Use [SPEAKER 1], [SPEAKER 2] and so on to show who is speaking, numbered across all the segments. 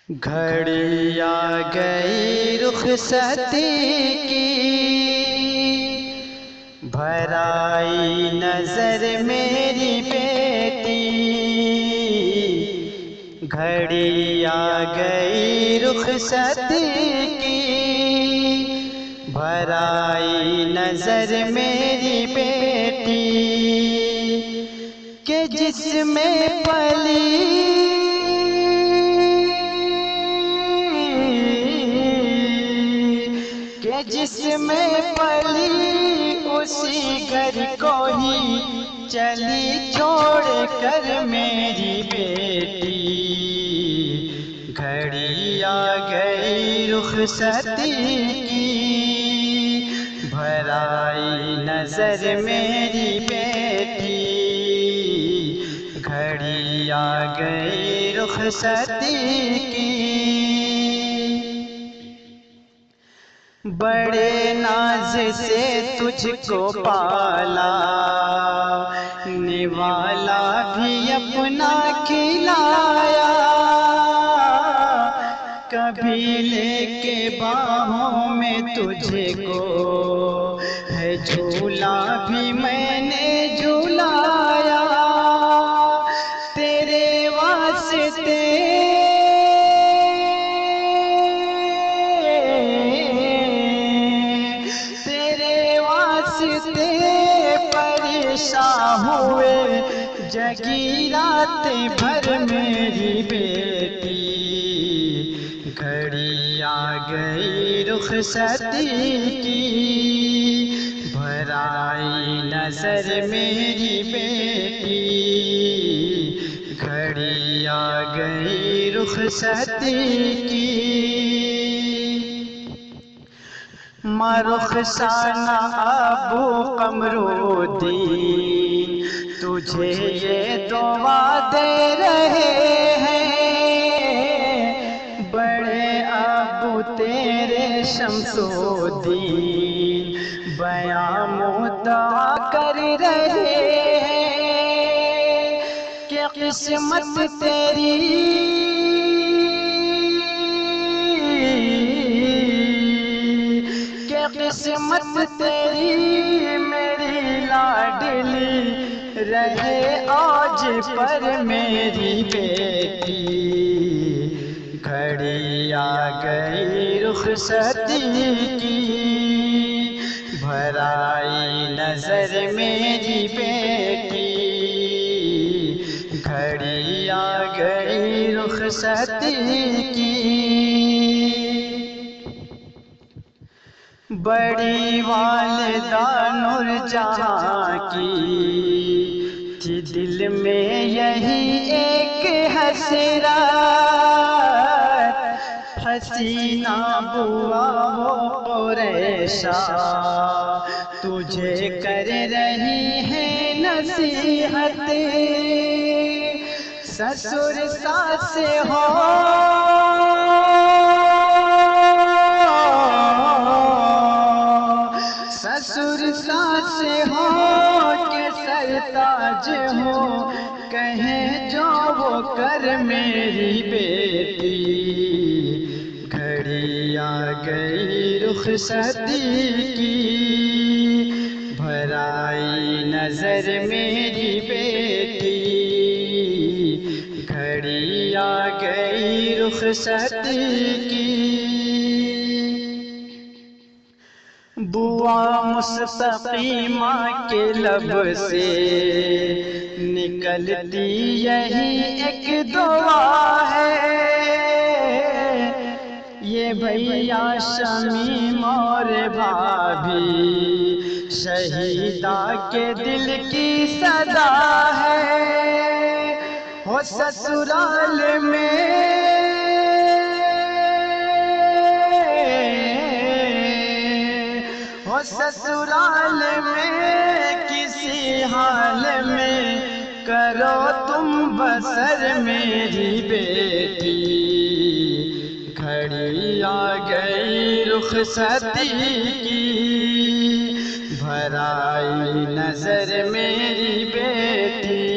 [SPEAKER 1] گھڑی آ گئی رخصتی کی، بھر آئی نظر میری بیٹی۔ گھڑی آ گئی رخصتی کی، بھر آئی نظر میری بیٹی، کہ جس میں پلی جس میں پلی اسی گھر کو ہی چلی چھوڑ کر میری بیٹی۔ گھڑی آ گئی رخصتی کی، بھر آئی نظر میری بیٹی۔ گھڑی آ گئی رخصتی کی، بڑے ناز سے تجھ کو پالا، نوالا بھی اپنا کھلایا، کبھی لے کے باہوں میں تجھے کو ہے جھولا بھی میں نے جھولایا، تیرے واسطے پریشان ہوئے جگی رات بھر میری بیٹی۔ گھڑی آ گئی رخصتی کی، بھر آئی نظر میری بیٹی۔ گھڑی آ گئی رخصتی کی، رخسانہ ابو قمرالدین تجھے یہ دعا دے رہے ہیں، بڑے ابو تیرے شمس الدین بیاں مدعا کر رہے ہیں، کہ قسمت تیری قسمت تیری میری لاڈلی رہے آج پر میری بیٹی۔ گھڑی آ گئی رخصتی کی، بھر آئی نظر میری بیٹی۔ گھڑی آ گئی رخصتی کی، بڑی والدہ نور جہاں کی تھی دل میں یہی ایک حسرت، حسینہ بوا وہ قریشہ تجھے کر رہی ہے نصیحت، سسر ساس ہو سسر ساس ہو کہ سرتاج ہو، کہیں جو وہ کر میری بیٹی۔ گھڑی آ گئی رخصتی کی، بھر آئی نظر میری بیٹی۔ گھڑی آ گئی رخصتی کی، بوا مستقیمہ کے لب سے نکلتی یہی ایک دعا ہے، یہ بھیا شمیم اور بھابھی شہیدہ کے دل کی صدا ہے، ہو سسرال میں سسرال میں کسی حال میں کرو تم بسر میری بیٹی۔ گھڑی آ گئی رخصتی کی، بھر آئی نظر میری بیٹی۔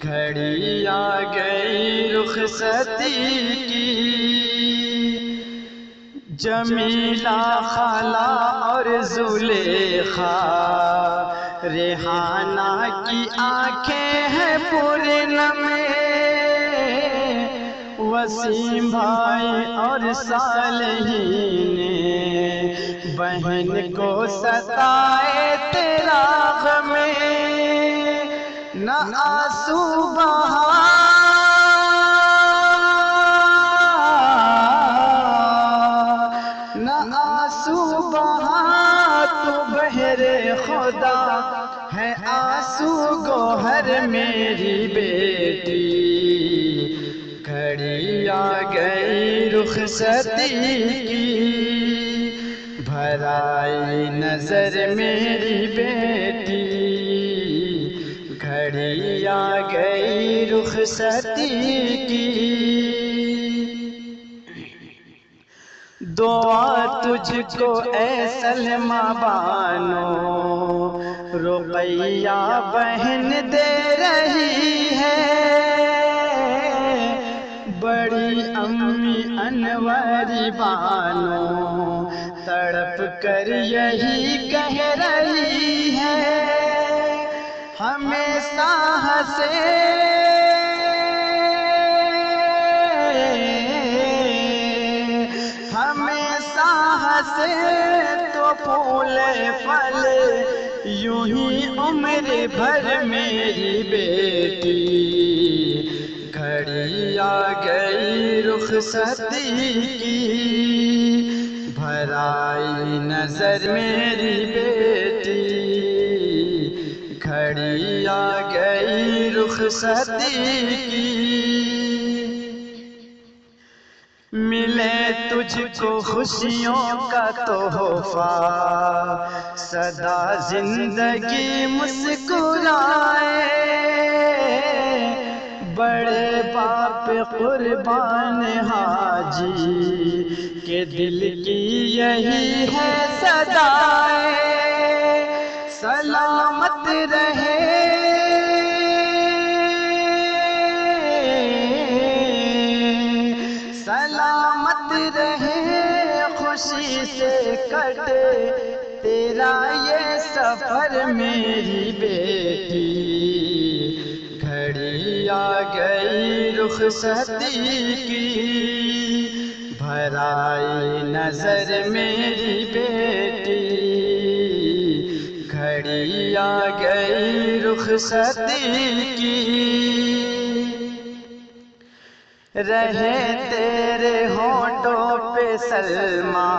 [SPEAKER 1] گھڑی آ گئی رخصتی رخصتی کی، جمیلہ خالہ اور زلیخا، ریحانہ کی آنکھیں ہیں پورنم، وسیم بھائی اور صالحین بہن کو ستائے تیرا غم، نہ آنسو بہا تو بہر خدا ہے آنسو گوہر میری بیٹی، گھڑی آ گئی رخصتی کی، بھر آئی نظر میری بیٹی، گھڑی آ گئی رخصتی کی، دعا تجھ کو اے سلمہ بانو، رقیہ بہن دے رہی ہے، بڑی امی انوری بانو تڑپ کر یہی کہہ رہی ہے، ہمیشہ ہنسے تو پھولے پھلے یوں ہی عمر بھر میری بیٹی، گھڑی آ گئی رخصتی کی، بھر آئی نظر میری بیٹی، گھڑی آ گئی رخصتی کی، ملے تجھ کو خوشیوں کا تحفہ، سدا زندگی مسکرائے، بڑے باپ قربان حاجی کے دل کی یہی ہے صدائے، سلامت رہے سلامت رہے خوشی سے کٹے تیرا یہ سفر میری بیٹی، گھڑی آ گئی رخصتی کی، بھر آئی نظر میری بیٹی، گھڑی آ گئی رخصتی کی، رہے تیرے ہونٹوں پہ سلمیٰ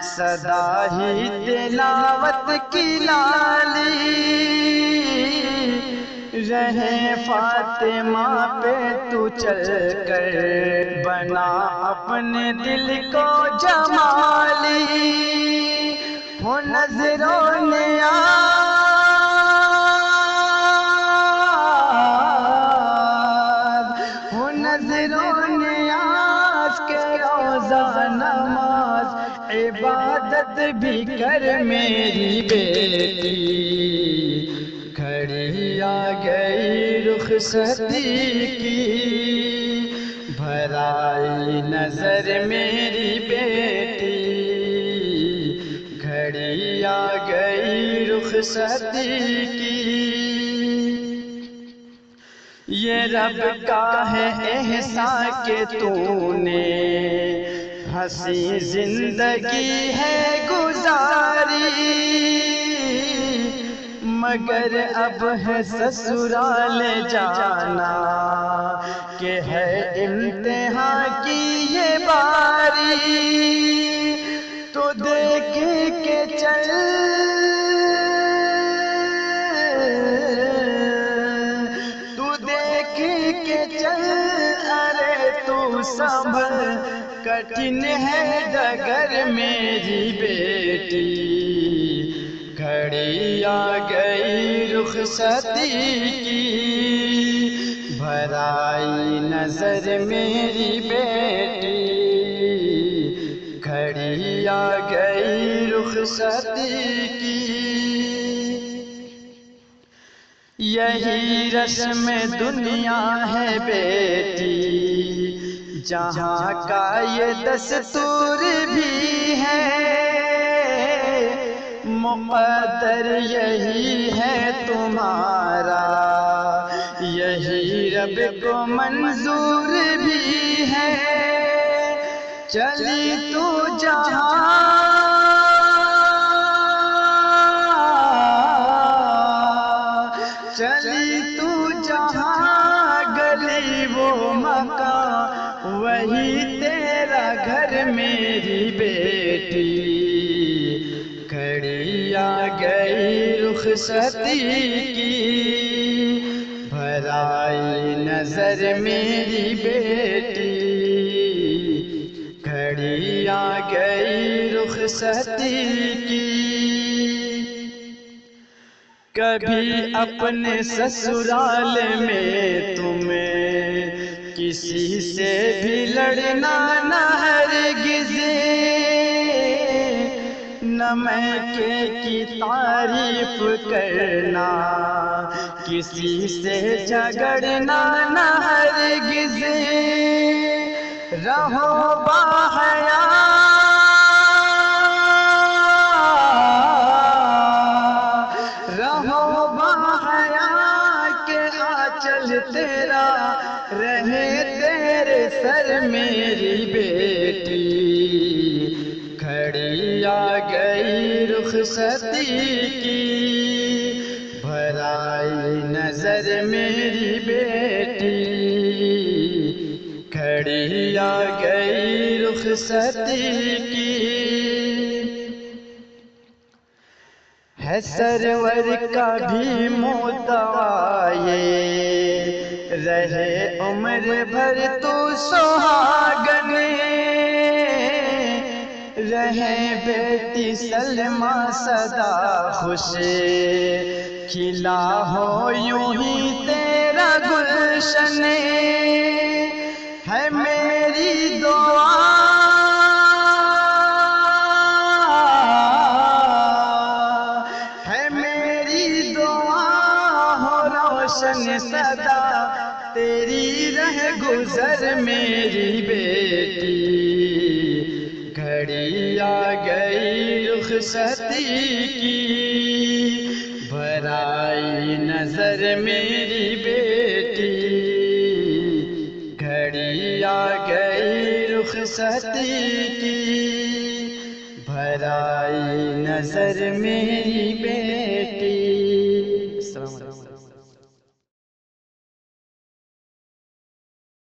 [SPEAKER 1] سدا ہی تلاوت کی لالی، رہے فاطمہ پہ تو چل کر بنا اپنے دل کو جمالی، ہو نظروں نے نیاز کے روزہ نماز عبادت بھی کر میری بیٹی، گھڑی آ گئی رخصتی کی، بھر آئی نظر میری بیٹی، گھڑی آ گئی رخصتی کی، یہ رب کا ہے احسان کہ تو نے ہنسی زندگی ہے گزاری، مگر اب ہے سسرال جانا کہ ہے امتحان کی یہ باری، تو دیکھ کے چل ارے تو سنبھل کٹھن ہے ڈگر میری بیٹی، گھڑی آ گئی رخصتی کی، بھر آئی نظر میری بیٹی، گھڑی آ گئی رخصتی کی، یہی رسم دنیا ہے بیٹی، جہاں کا یہ دستور بھی ہے، مقدر یہی ہے تمہارا، یہی رب کو منظور بھی ہے۔ چلی تو جہاں چلی تو جہاں گلی وہ مکان، وہی تیرا گھر میری بیٹی۔ گھڑی آ گئی رخصتی کی، بھر آئی نظر میری بیٹی۔ گھڑی آ گئی رخصتی کی، کبھی اپنے سسرال میں تمہیں کسی سے بھی لڑنا نہ ہرگز، نہ میکے کی تعریف کرنا، کسی سے جھگڑنا نہ ہرگز، رہو باحیا چل تیرا رہے تیرے سر میری بیٹی۔ گھڑی آ گئی رخصتی کی، بھر آئی نظر میری بیٹی۔ گھڑی آ گئی رخصتی کی، ہے سرور کا بھی مدعا یہ، رہے عمر بھر تو سہاگن، رہے بیٹی سلمیٰ سدا خوش، کھلا ہو یوں ہی تیرا گلشن، ہے میری دعا روشن صدا تیری رہ گزر میری بیٹی۔ گھڑی آ گئی رخصتی کی، بھر آئی نظر میری بیٹی۔ گھڑی آ گئی رخصتی کی، بھر آئی نظر میری بیٹی۔